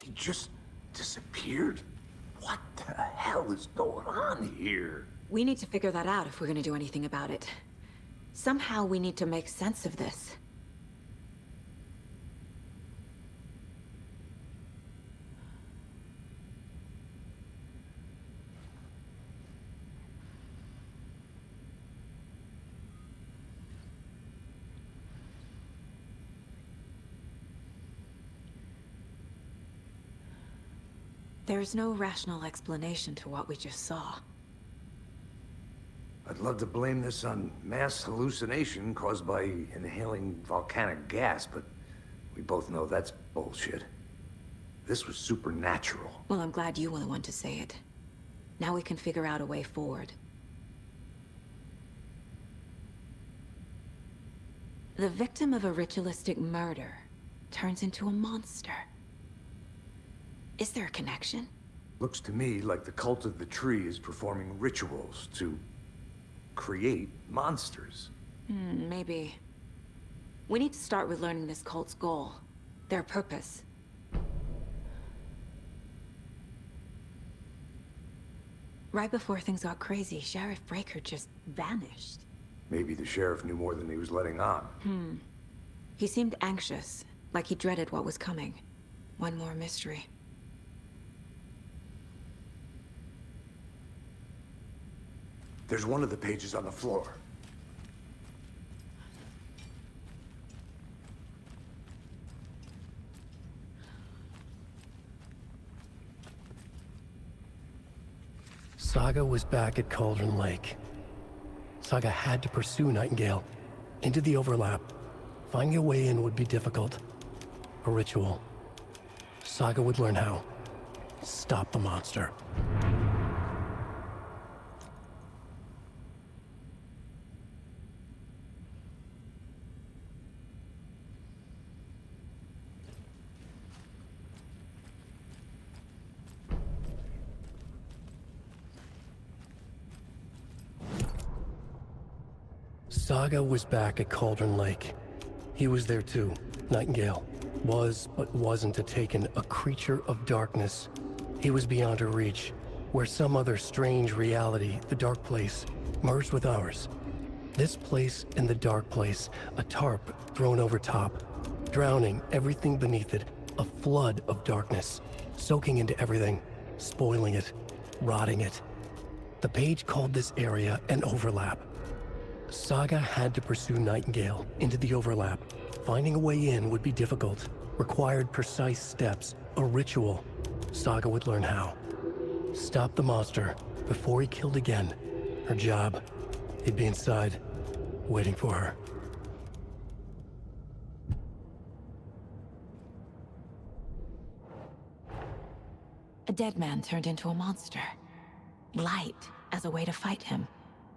He just disappeared? What the hell is going on here? We need to figure that out if we're gonna do anything about it. Somehow we need to make sense of this. There's no rational explanation to what we just saw. I'd love to blame this on mass hallucination caused by inhaling volcanic gas, but we both know that's bullshit. This was supernatural. Well, I'm glad you were the one to say it. Now we can figure out a way forward. The victim of a ritualistic murder turns into a monster. Is there a connection? Looks to me like the cult of the tree is performing rituals to create monsters. Maybe. We need to start with learning this cult's goal. Their purpose. Right before things got crazy, Sheriff Breaker just vanished. Maybe the sheriff knew more than he was letting on. He seemed anxious, like he dreaded what was coming. One more mystery. There's one of the pages on the floor. Saga was back at Cauldron Lake. Saga had to pursue Nightingale into the overlap. Finding a way in would be difficult. A ritual. Saga would learn how. Stop the monster. Saga was back at Cauldron Lake. He was there too. Nightingale was, but wasn't a Taken, a creature of darkness. He was beyond her reach, where some other strange reality, the dark place, merged with ours. This place and the dark place, a tarp thrown over top, drowning everything beneath it, a flood of darkness, soaking into everything, spoiling it, rotting it. The page called this area an overlap. Saga had to pursue Nightingale into the overlap. Finding a way in would be difficult, required precise steps, a ritual. Saga would learn how. Stop the monster before he killed again. Her job, he'd be inside, waiting for her. A dead man turned into a monster. Light as a way to fight him.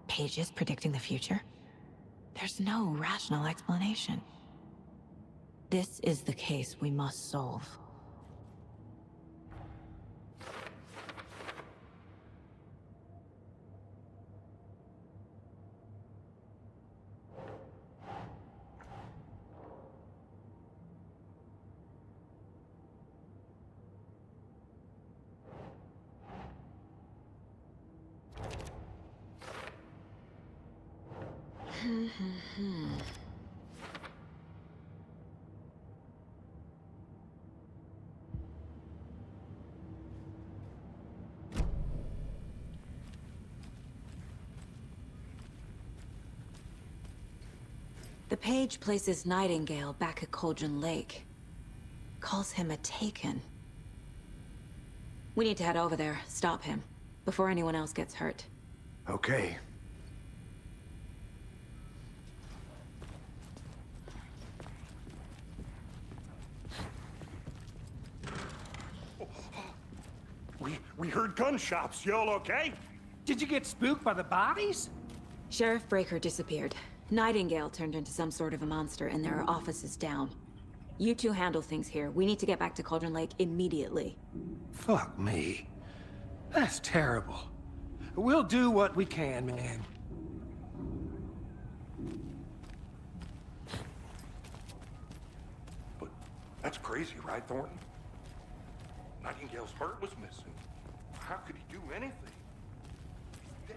Pages predicting the future? There's no rational explanation. This is the case we must solve. The page places Nightingale back at Cauldron Lake. Calls him a Taken. We need to head over there, stop him, before anyone else gets hurt. Okay. We heard gunshots. Y'all okay? Did you get spooked by the bodies? Sheriff Breaker disappeared. Nightingale turned into some sort of a monster, and there are offices down. You two handle things here. We need to get back to Cauldron Lake immediately. Fuck me. That's terrible. We'll do what we can, man. But that's crazy, right, Thornton? Nightingale's heart was missing. How could he do anything? He's dead.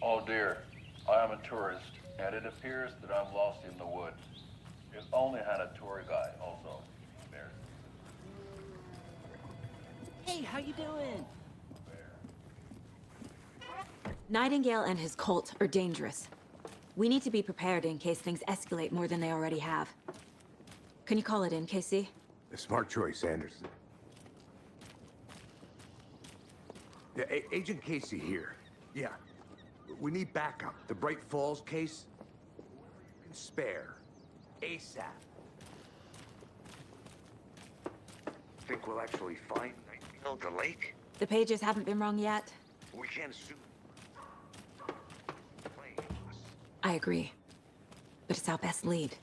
Oh dear, I am a tourist, and it appears that I'm lost in the woods. If only had a tour guide also. There. Hey, how you doing? Nightingale and his cult are dangerous. We need to be prepared in case things escalate more than they already have. Can you call it in, Casey? A smart choice, Anderson. Yeah, Agent Casey here. Yeah. We need backup. The Bright Falls case? You can spare. ASAP. Think we'll actually find Nightingale at the lake? The pages haven't been wrong yet. We can't assume. Playing us. I agree. But it's our best lead.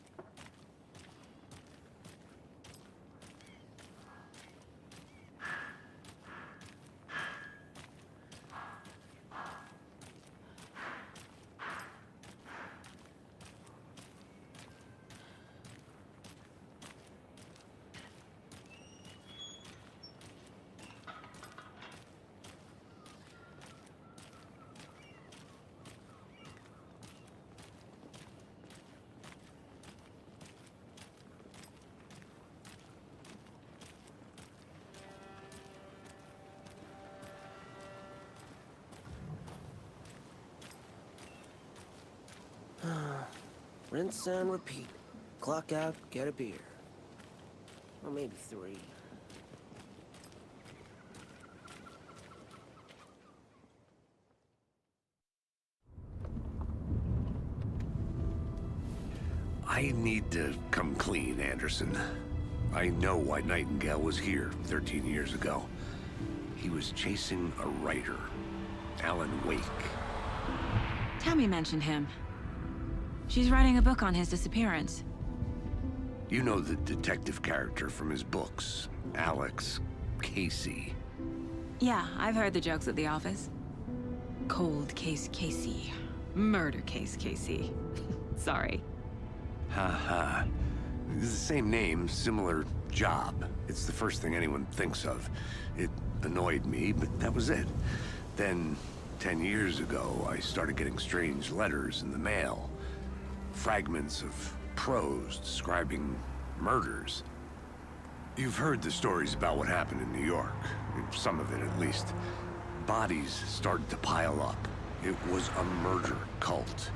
Rinse and repeat. Clock out, get a beer. Or maybe 3. I need to come clean, Anderson. I know why Nightingale was here 13 years ago. He was chasing a writer, Alan Wake. Tammy mentioned him. She's writing a book on his disappearance. You know the detective character from his books, Alex Casey. Yeah, I've heard the jokes at the office. Cold case Casey. Murder case Casey. Sorry. Ha ha. It's the same name, similar job. It's the first thing anyone thinks of. It annoyed me, but that was it. Then, 10 years ago, I started getting strange letters in the mail. Fragments of prose describing murders. You've heard the stories about what happened in New York. Some of it, at least. Bodies started to pile up. It was a murder cult.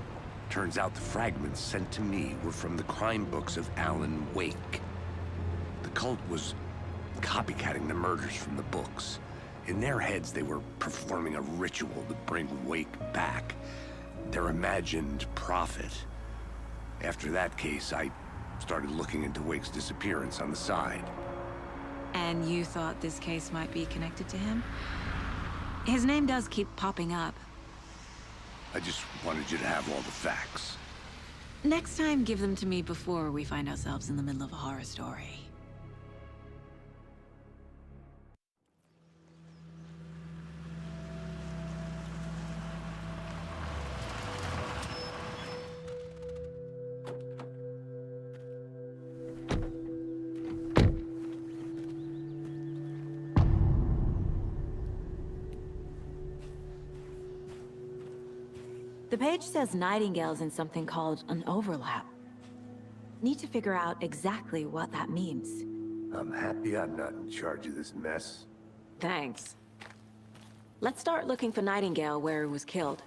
Turns out the fragments sent to me were from the crime books of Alan Wake. The cult was copycatting the murders from the books. In their heads, they were performing a ritual to bring Wake back. Their imagined prophet. After that case, I started looking into Wake's disappearance on the side. And you thought this case might be connected to him? His name does keep popping up. I just wanted you to have all the facts. Next time, give them to me before we find ourselves in the middle of a horror story. The page says Nightingale's in something called an overlap. Need to figure out exactly what that means. I'm happy I'm not in charge of this mess. Thanks. Let's start looking for Nightingale where he was killed.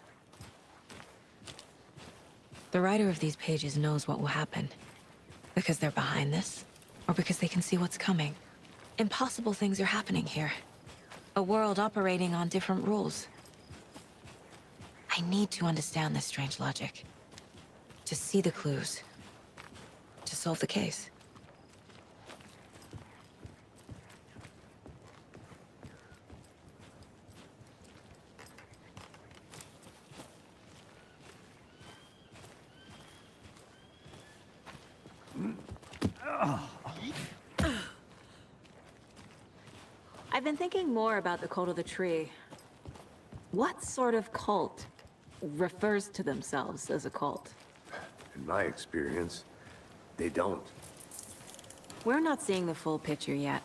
The writer of these pages knows what will happen. Because they're behind this, or because they can see what's coming. Impossible things are happening here. A world operating on different rules. I need to understand this strange logic. To see the clues. To solve the case. I've been thinking more about the cult of the tree. What sort of cult refers to themselves as a cult? In my experience, they don't. We're not seeing the full picture yet.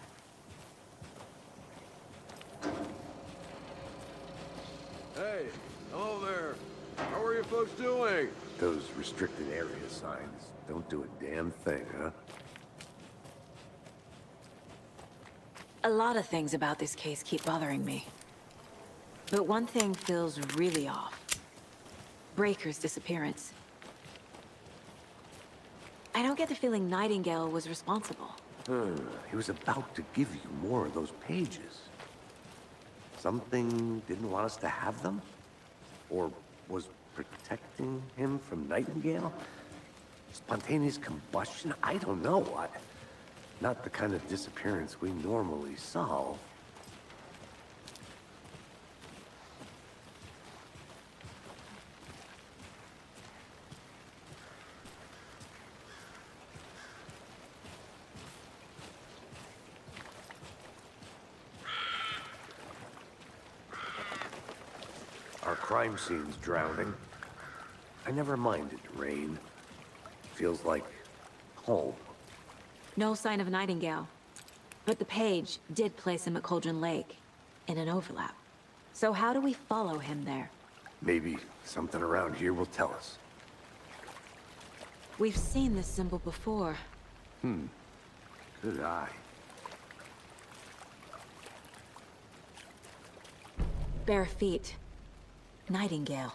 Hey, hello there. How are you folks doing? Those restricted area signs don't do a damn thing, huh? A lot of things about this case keep bothering me. But one thing feels really off. Breaker's disappearance. I don't get the feeling Nightingale was responsible. He was about to give you more of those pages. Something didn't want us to have them? Or was protecting him from Nightingale? Spontaneous combustion? I don't know. Not the kind of disappearance we normally solve. Our crime scene's drowning. I never minded rain. Feels like home. No sign of Nightingale. But the page did place him at Cauldron Lake, in an overlap. So how do we follow him there? Maybe something around here will tell us. We've seen this symbol before. Good eye. Bare feet. Nightingale.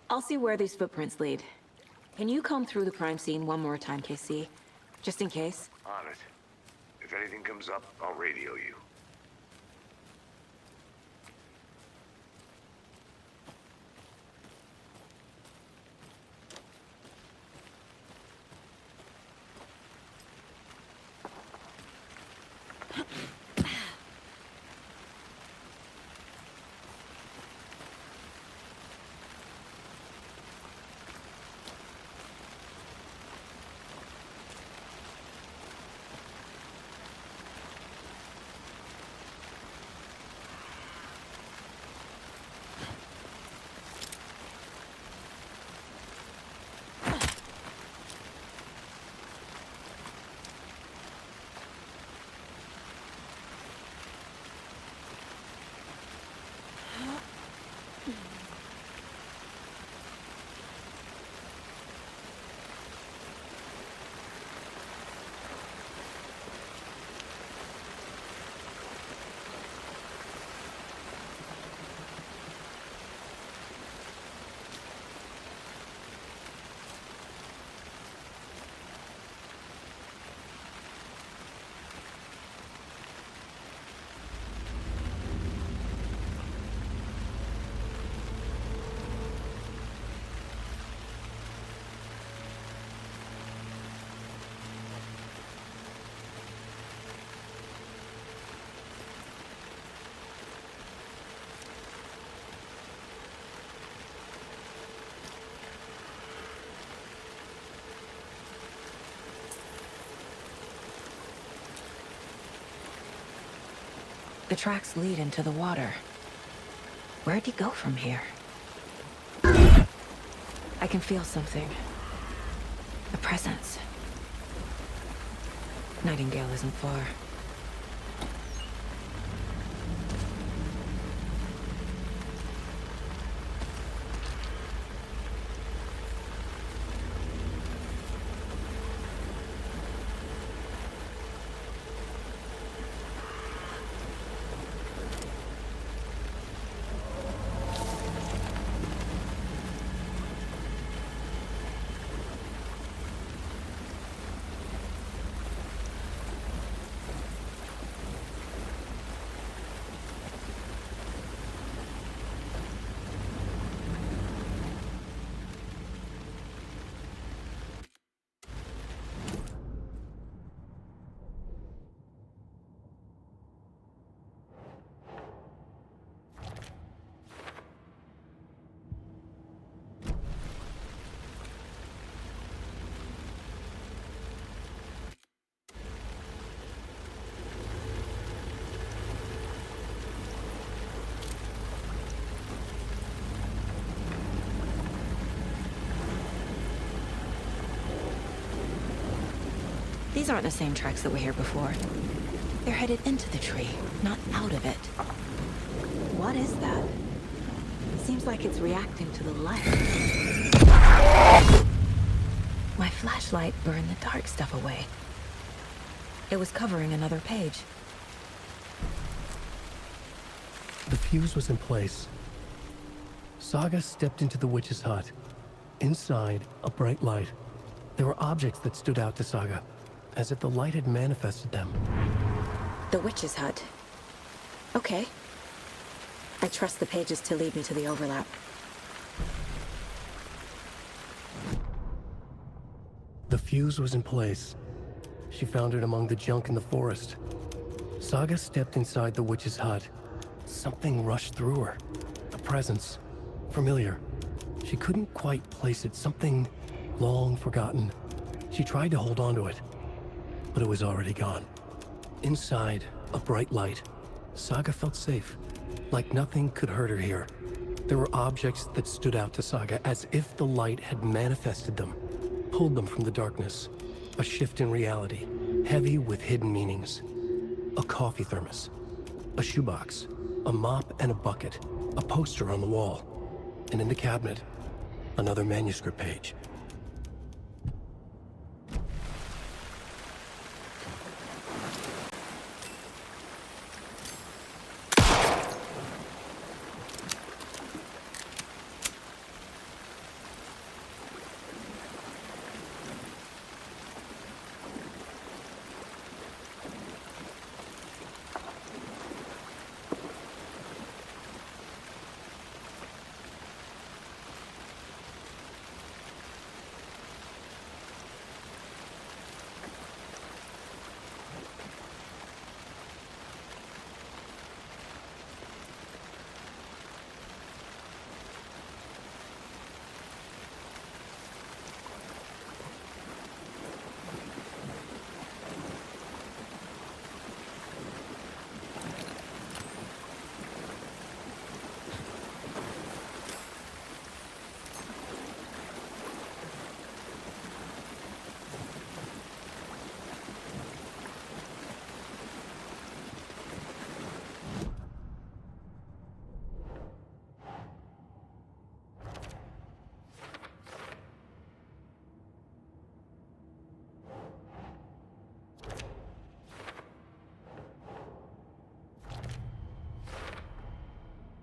I'll see where these footprints lead. Can you comb through the crime scene one more time, KC? Just in case? On it. If anything comes up, I'll radio you. The tracks lead into the water. Where'd he go from here? I can feel something. A presence. Nightingale isn't far. These aren't the same tracks that were here before. They're headed into the tree, not out of it. What is that? Seems like it's reacting to the light. My flashlight burned the dark stuff away. It was covering another page. The fuse was in place. Saga stepped into the witch's hut. Inside, a bright light. There were objects that stood out to Saga, as if the light had manifested them. The witch's hut. Okay. I trust the pages to lead me to the overlap. The fuse was in place. She found it among the junk in the forest. Saga stepped inside the witch's hut. Something rushed through her. A presence. Familiar. She couldn't quite place it. Something long forgotten. She tried to hold on to it, but it was already gone. Inside, a bright light. Saga felt safe. Like nothing could hurt her here. There were objects that stood out to Saga as if the light had manifested them, pulled them from the darkness. A shift in reality, heavy with hidden meanings. A coffee thermos, a shoebox, a mop and a bucket, a poster on the wall, and in the cabinet, another manuscript page.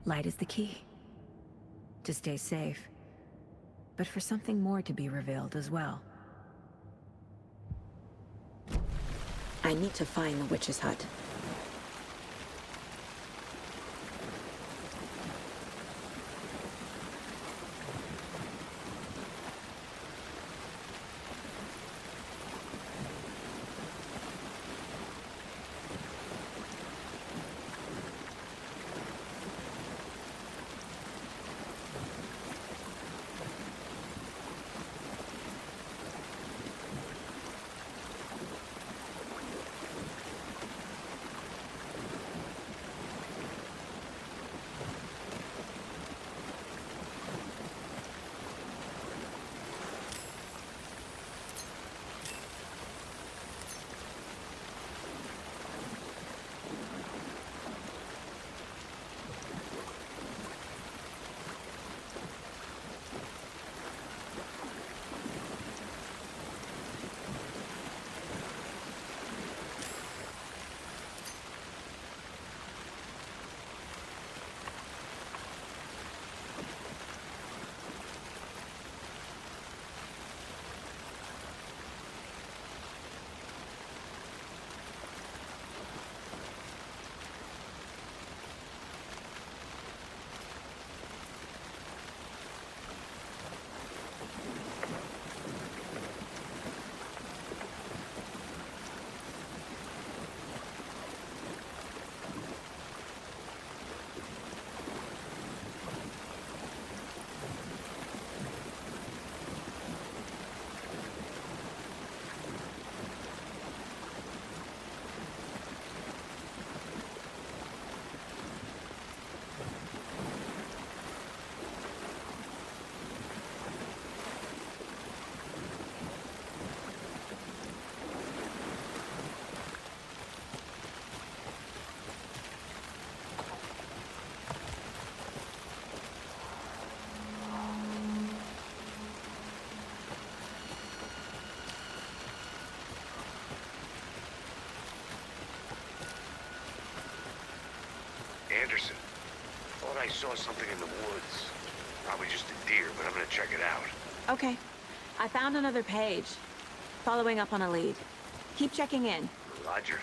Light is the key. To stay safe. But for something more to be revealed as well. I need to find the witch's hut. saw something in the woods. Probably just a deer, but I'm gonna check it out. Okay. I found another page. Following up on a lead. Keep checking in. Roger.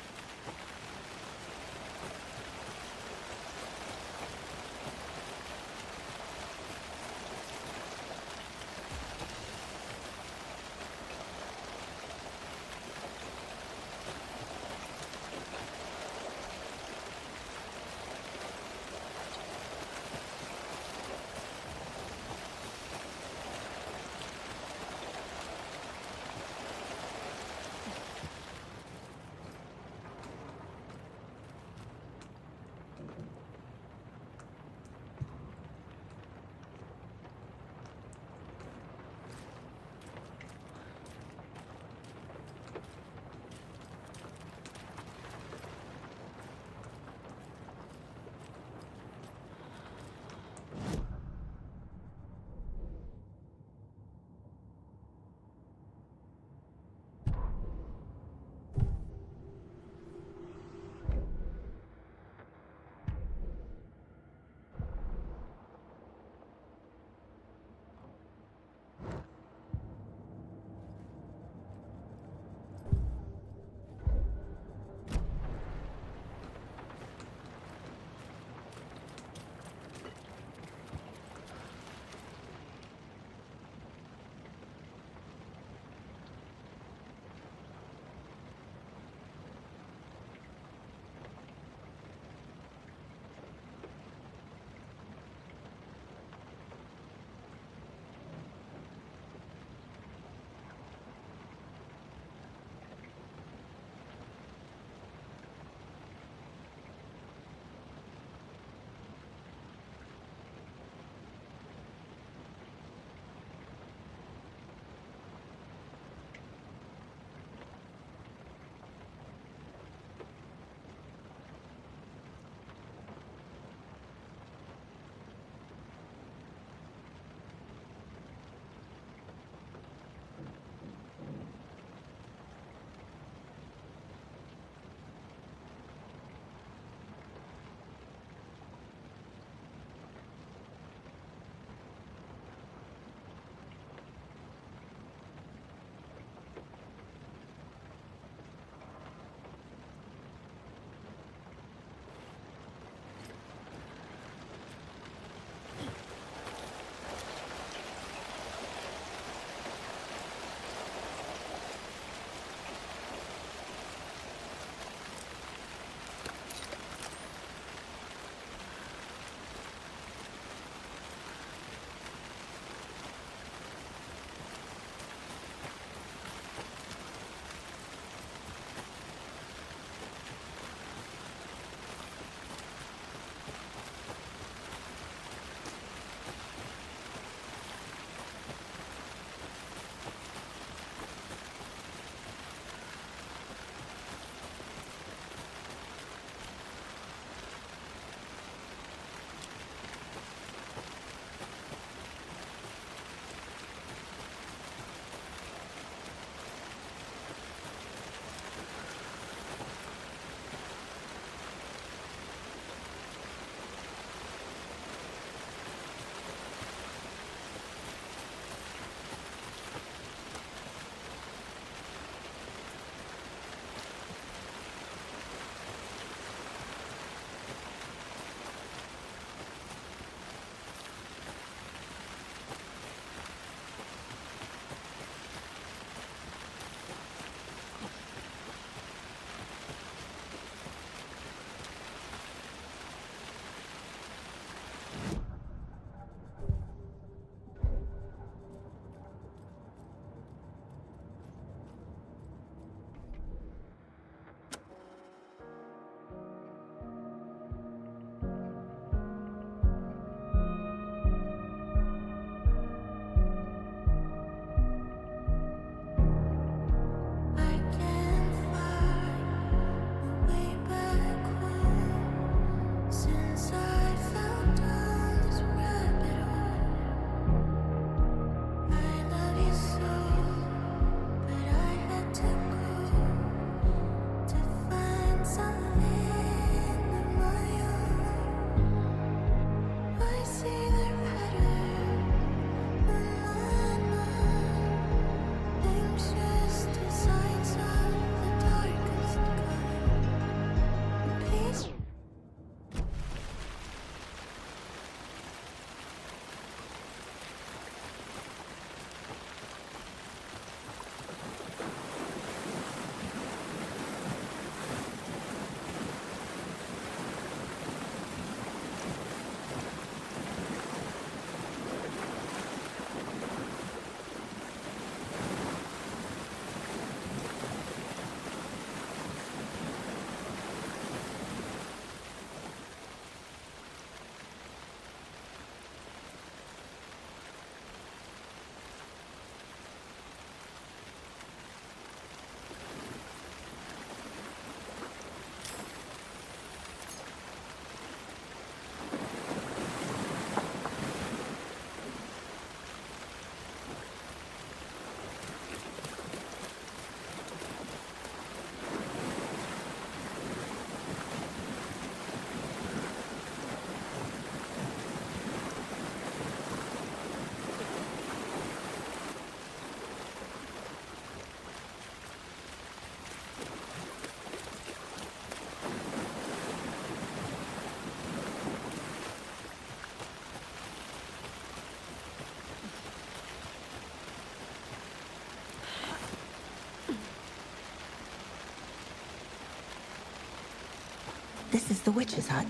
This is the witch's hut.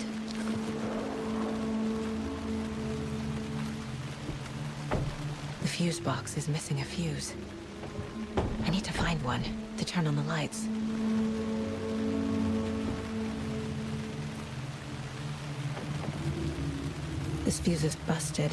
The fuse box is missing a fuse. I need to find one to turn on the lights. This fuse is busted.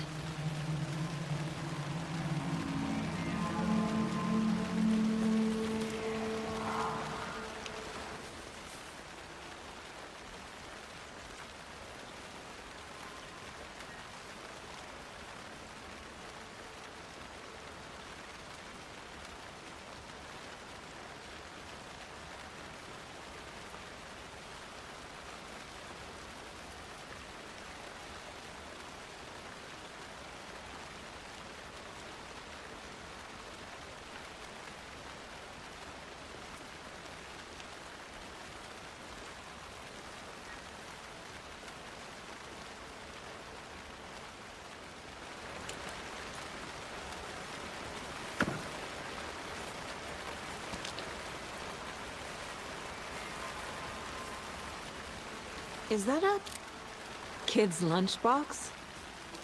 Is that a kid's lunchbox?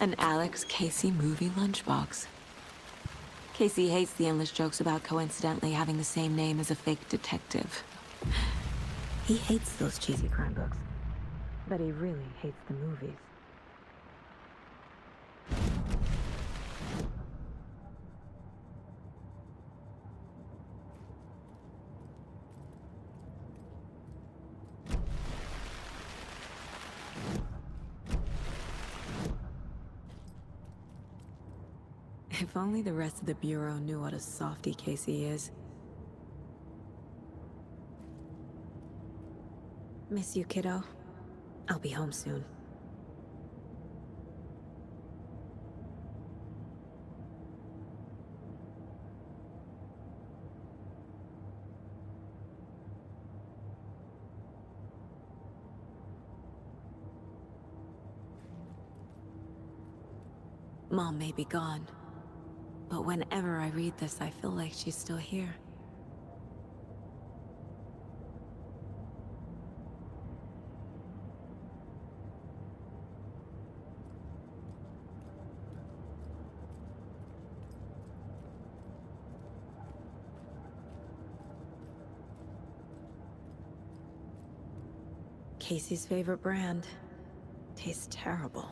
An Alex Casey movie lunchbox. Casey hates the endless jokes about coincidentally having the same name as a fake detective. He hates those cheesy crime books. But he really hates the movies. If only the rest of the Bureau knew what a softie Casey is. Miss you, kiddo. I'll be home soon. Mom may be gone. But whenever I read this, I feel like she's still here. Casey's favorite brand. Tastes terrible.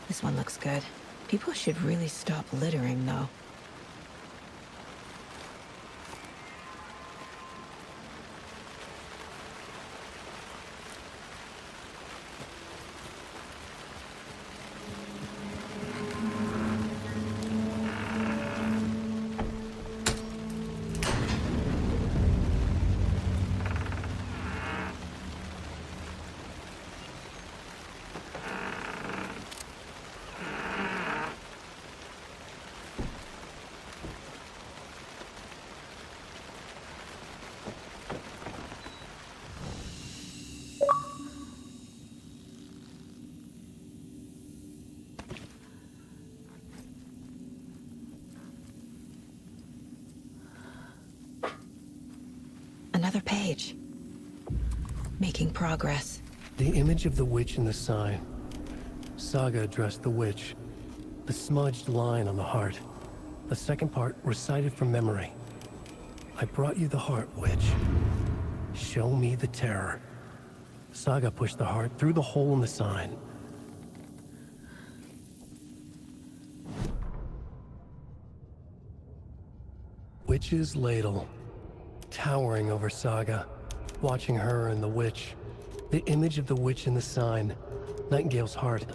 This one looks good. People should really stop littering, though. Another page. Making progress. The image of the witch in the sign. Saga addressed the witch. The smudged line on the heart. The second part recited from memory. I brought you the heart, witch. Show me the terror. Saga pushed the heart through the hole in the sign. Witch's ladle. Towering over Saga, watching her and the witch. The image of the witch in the sign. Nightingale's heart.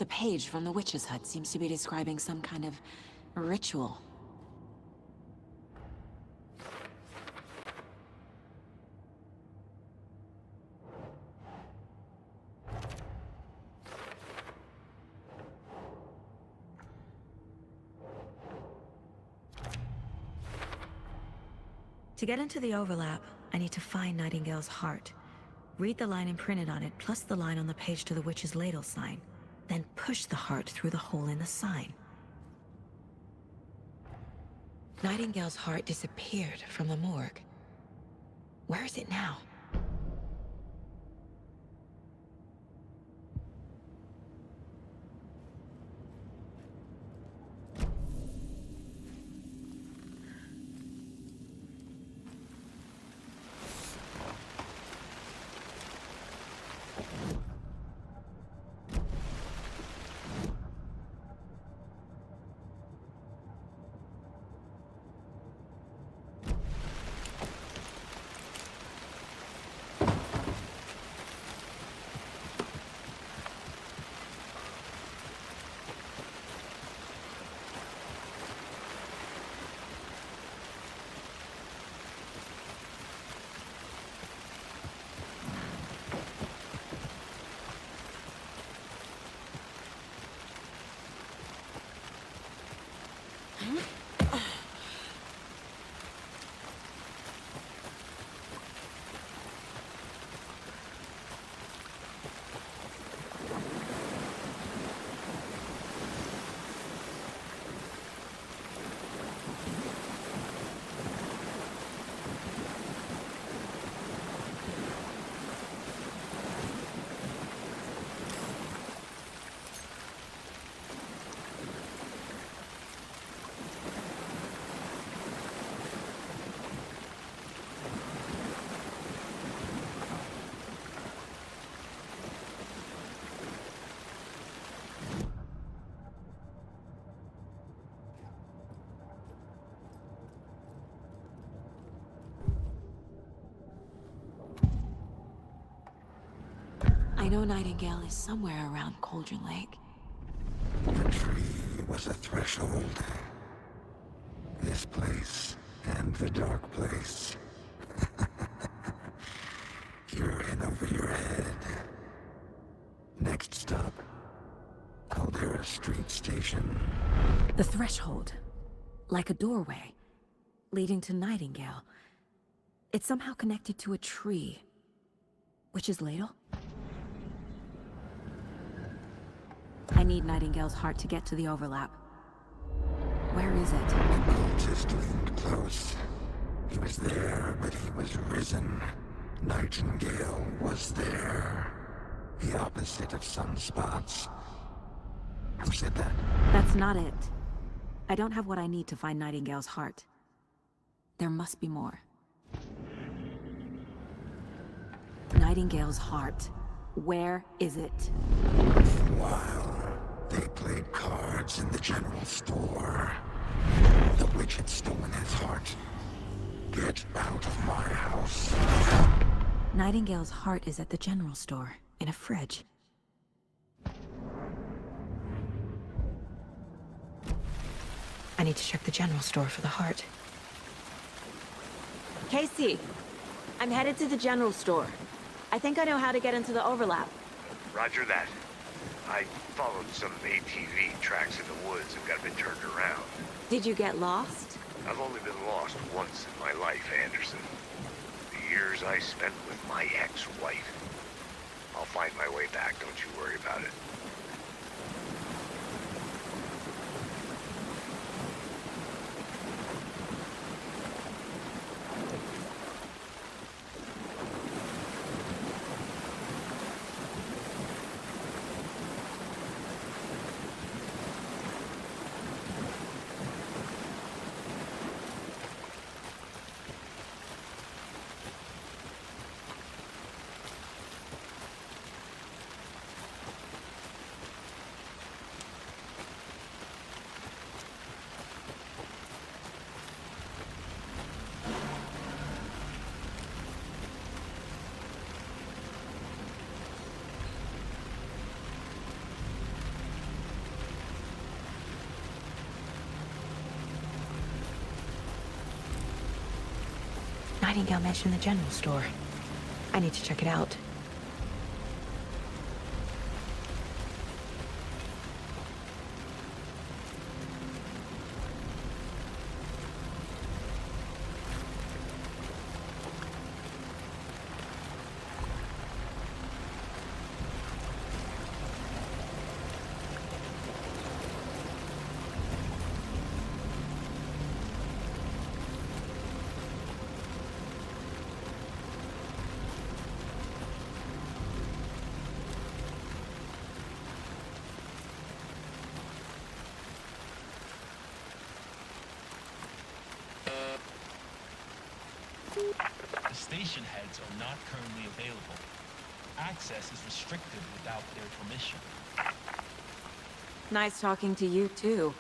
page from the witch's hut seems to be describing some kind of ritual. To get into the overlap, I need to find Nightingale's heart. Read the line imprinted on it, plus the line on the page to the witch's ladle sign. Then push the heart through the hole in the sign. Nightingale's heart disappeared from the morgue. Where is it now? I know Nightingale is somewhere around Cauldron Lake. The tree was a threshold. This place and the dark place. You're in over your head. Next stop, Caldera Street Station. The threshold. Like a doorway. Leading to Nightingale. It's somehow connected to a tree. Witch's ladle? I need Nightingale's heart to get to the overlap. Where is it? The cultist leaned close. He was there, but he was risen. Nightingale was there. The opposite of sunspots. Who said that? That's not it. I don't have what I need to find Nightingale's heart. There must be more. Nightingale's heart. Where is it? While they played cards in the general store, the witch had stolen his heart. Get out of my house. Nightingale's heart is at the general store, in a fridge. I need to check the general store for the heart. Casey, I'm headed to the general store. I think I know how to get into the overlap. Roger that. I followed some ATV tracks in the woods and got a bit turned around. Did you get lost? I've only been lost once in my life, Anderson. The years I spent with my ex-wife. I'll find my way back, don't you worry about it. Nightingale mentioned the general store. I need to check it out. The station heads are not currently available. Access is restricted without their permission. Nice talking to you, too.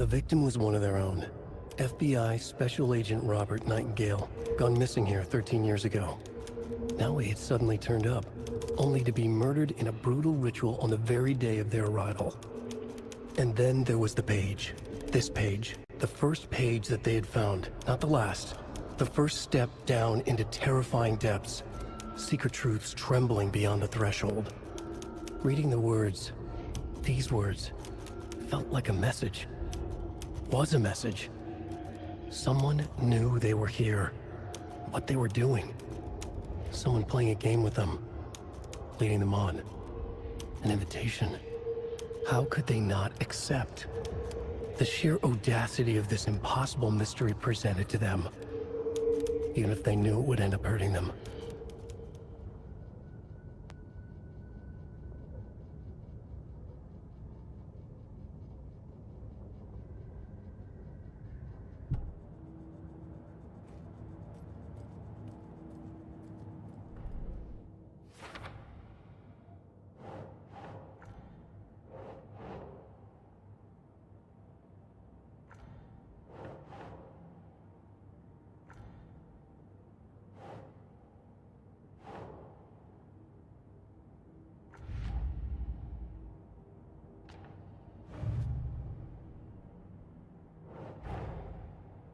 The victim was one of their own. FBI Special Agent Robert Nightingale, gone missing here 13 years ago. Now he had suddenly turned up, only to be murdered in a brutal ritual on the very day of their arrival. And then there was the page. This page. The first page that they had found, not the last. The first step down into terrifying depths. Secret truths trembling beyond the threshold. Reading the words, these words, felt like a message. Was a message. Someone knew they were here, what they were doing. Someone playing a game with them, leading them on. An invitation. How could they not accept? The sheer audacity of this impossible mystery presented to them, even if they knew it would end up hurting them.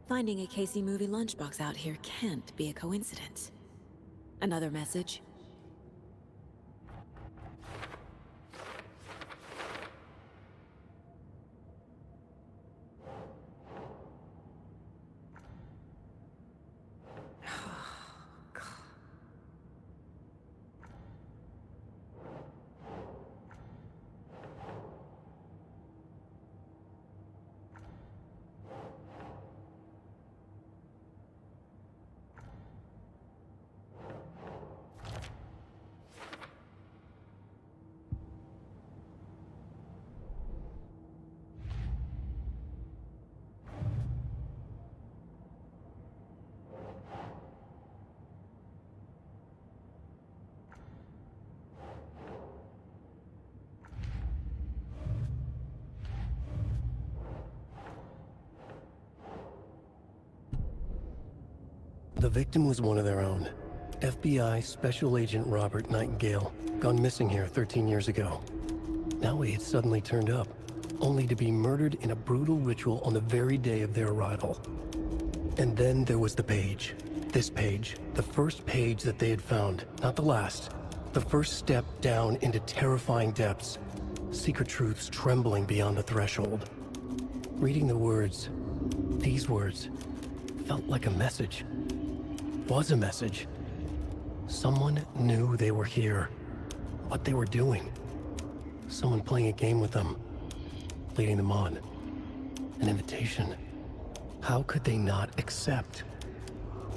Finding a Casey movie lunchbox out here can't be a coincidence. Another message? The victim was one of their own. FBI Special Agent Robert Nightingale, gone missing here 13 years ago. Now he had suddenly turned up, only to be murdered in a brutal ritual on the very day of their arrival. And then there was the page. This page, the first page that they had found, not the last. The first step down into terrifying depths. Secret truths trembling beyond the threshold. Reading the words, these words, felt like a message. Was a message. Someone knew they were here. What they were doing. Someone playing a game with them. Leading them on. An invitation. How could they not accept?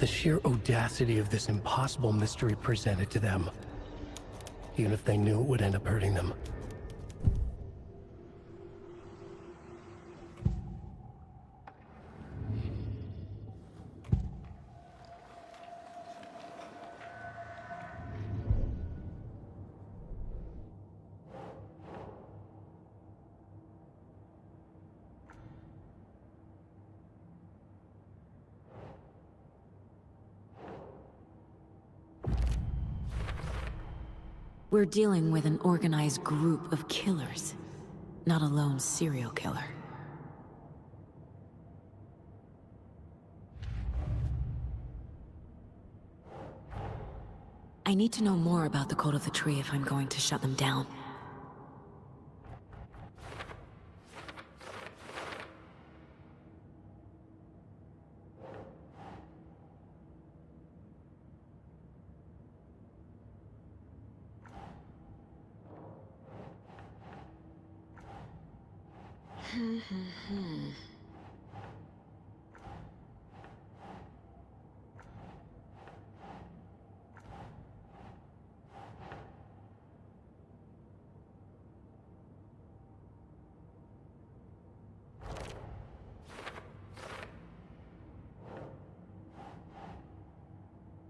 The sheer audacity of this impossible mystery presented to them. Even if they knew it would end up hurting them. We're dealing with an organized group of killers, not a lone serial killer. I need to know more about the Code of the Tree if I'm going to shut them down.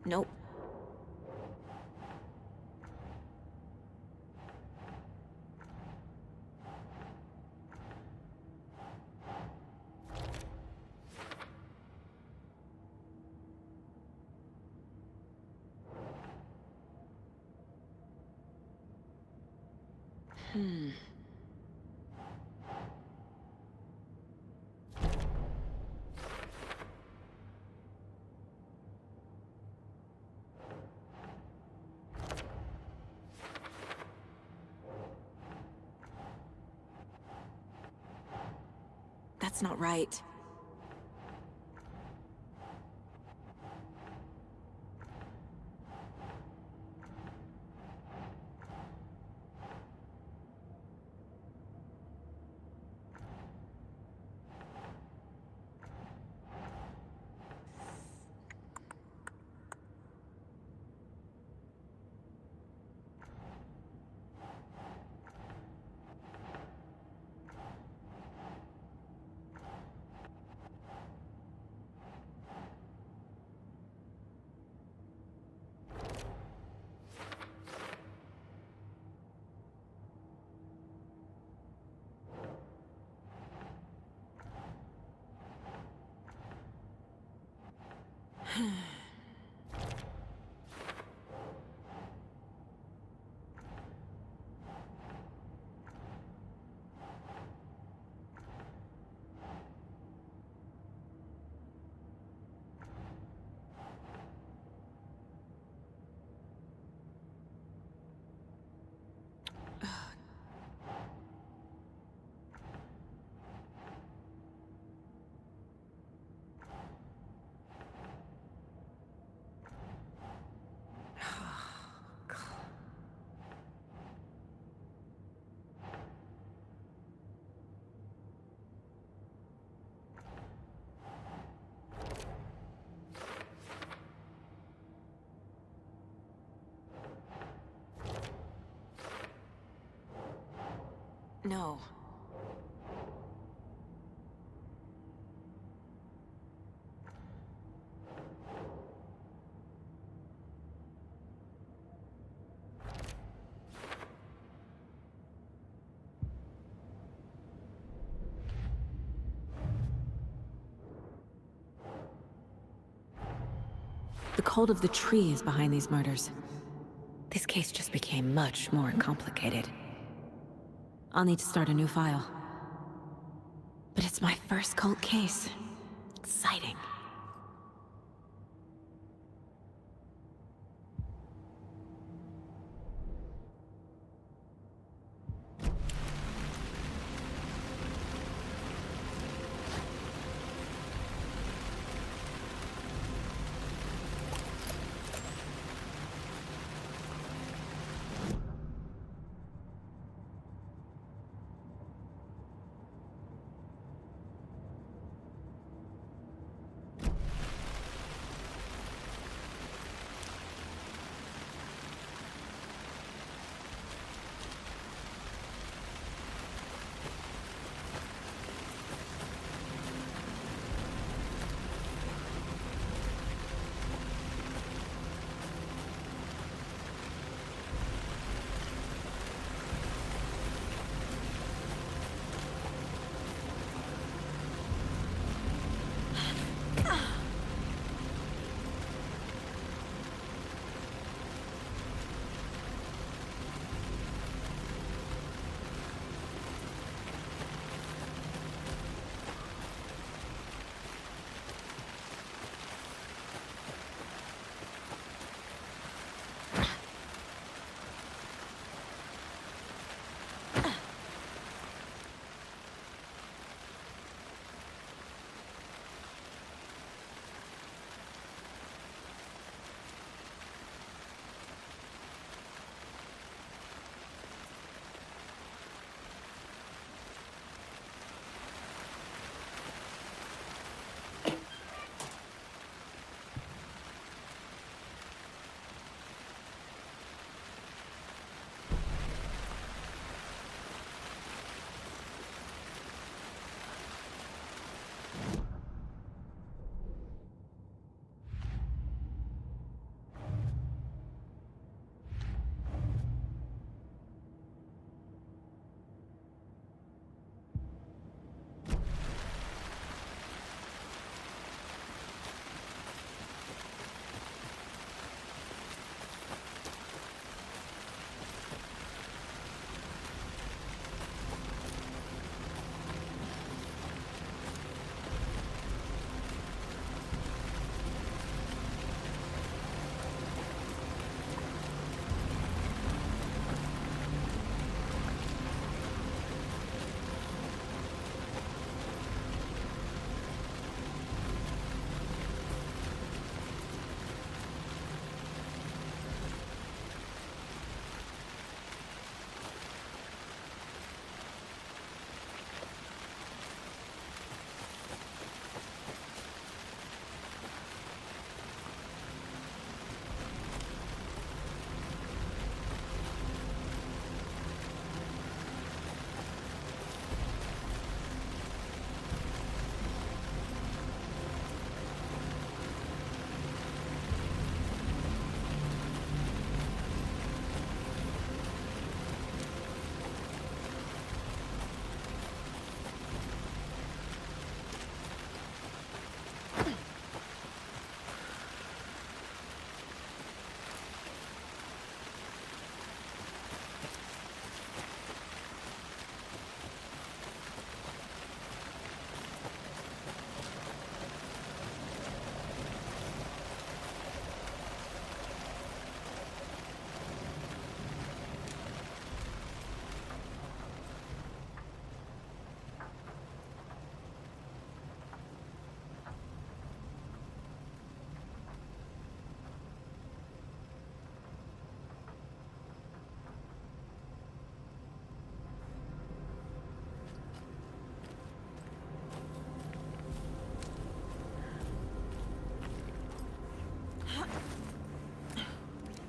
Nope. That's not right. No. The cult of the tree is behind these murders. This case just became much more complicated. I'll need to start a new file. But it's my first cult case. Exciting.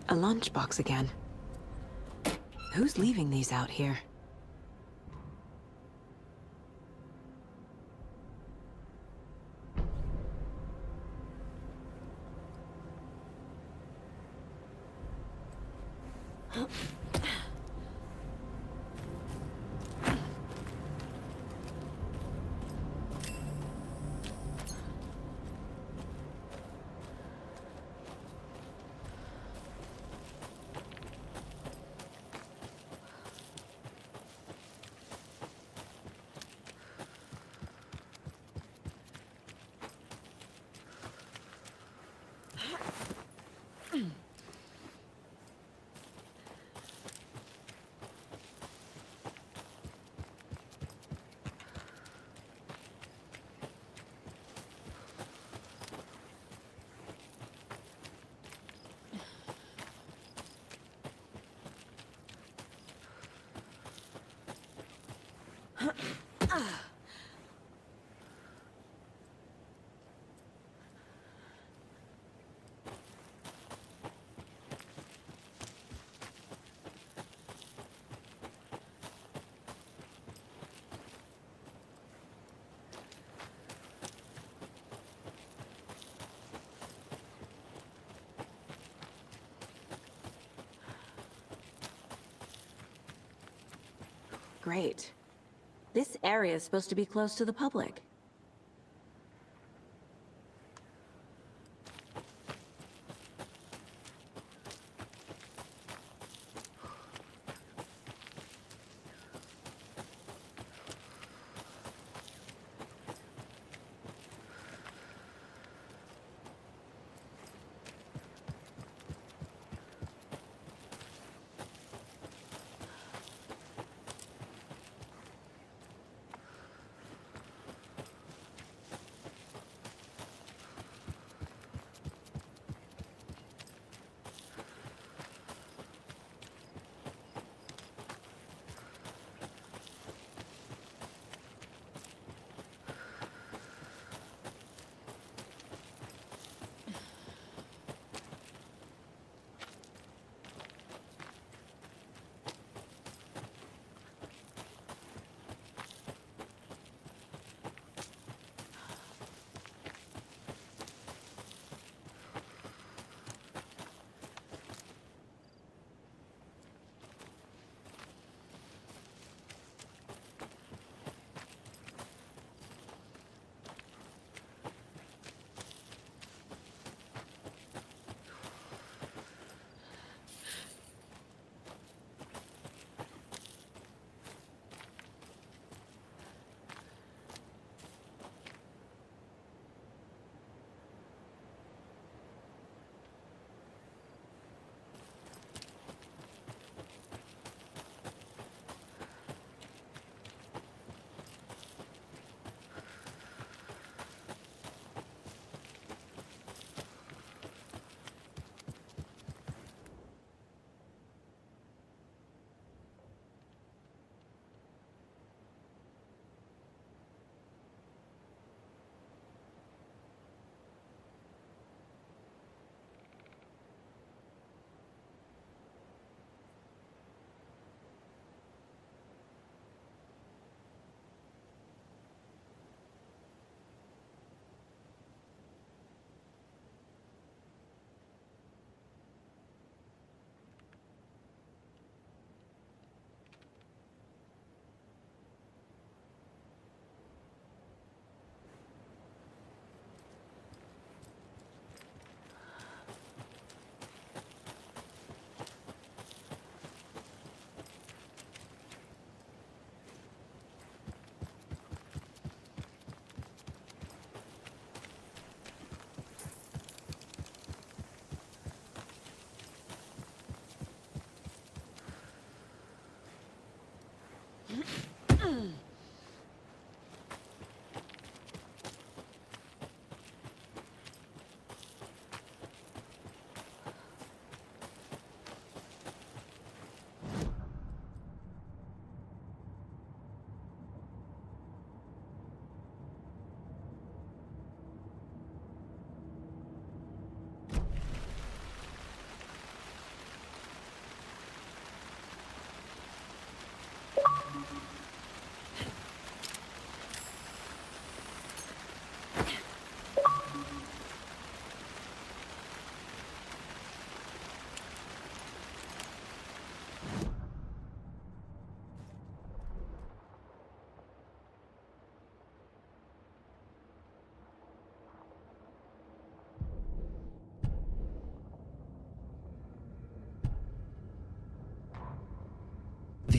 A lunchbox again. Who's leaving these out here? great. This area is supposed to be close to the public.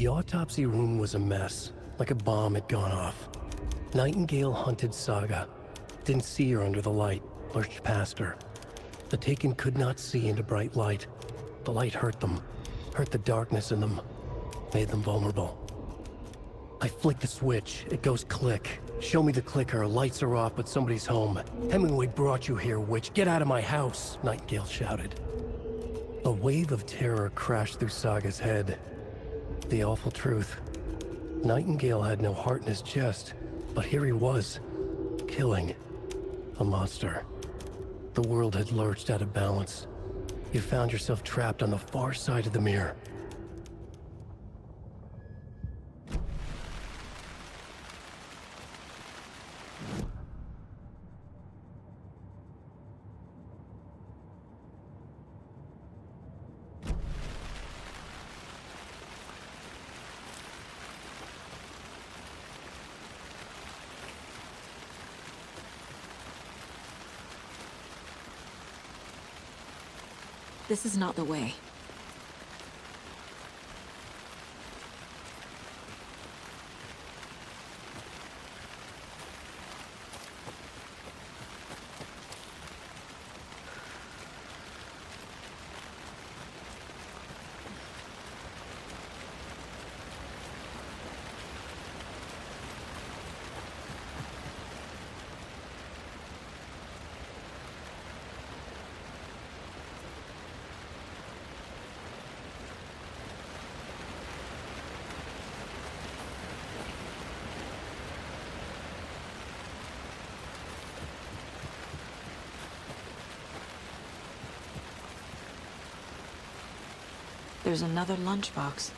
The autopsy room was a mess, like a bomb had gone off. Nightingale hunted Saga. Didn't see her under the light, lurched past her. The Taken could not see into bright light. The light hurt them, hurt the darkness in them, made them vulnerable. I flick the switch, it goes click. Show me the clicker, lights are off, but somebody's home. Hemingway brought you here, witch. Get out of my house, Nightingale shouted. A wave of terror crashed through Saga's head. The awful truth. Nightingale had no heart in his chest, but here he was, killing a monster. The world had lurched out of balance. You found yourself trapped on the far side of the mirror. This is not the way. There's another lunchbox.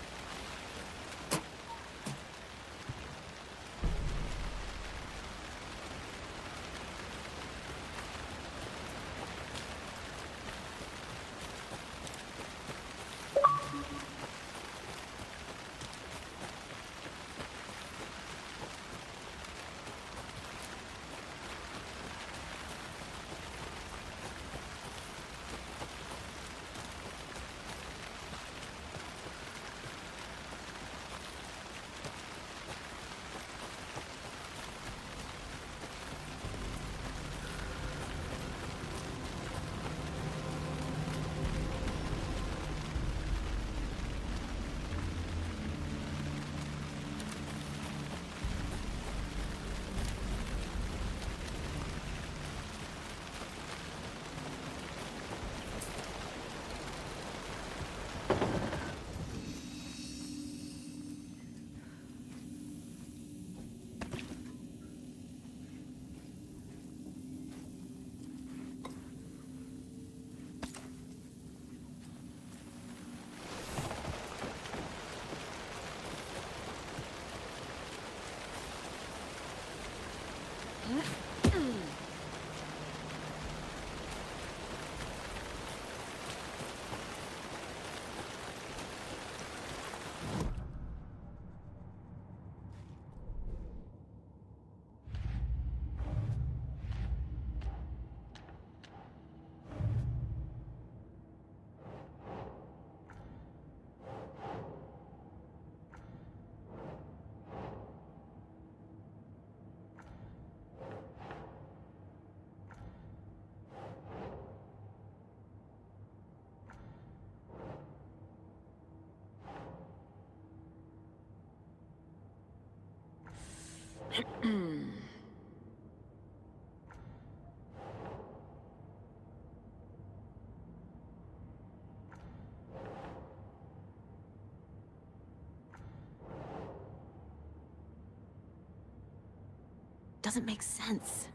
Doesn't make sense.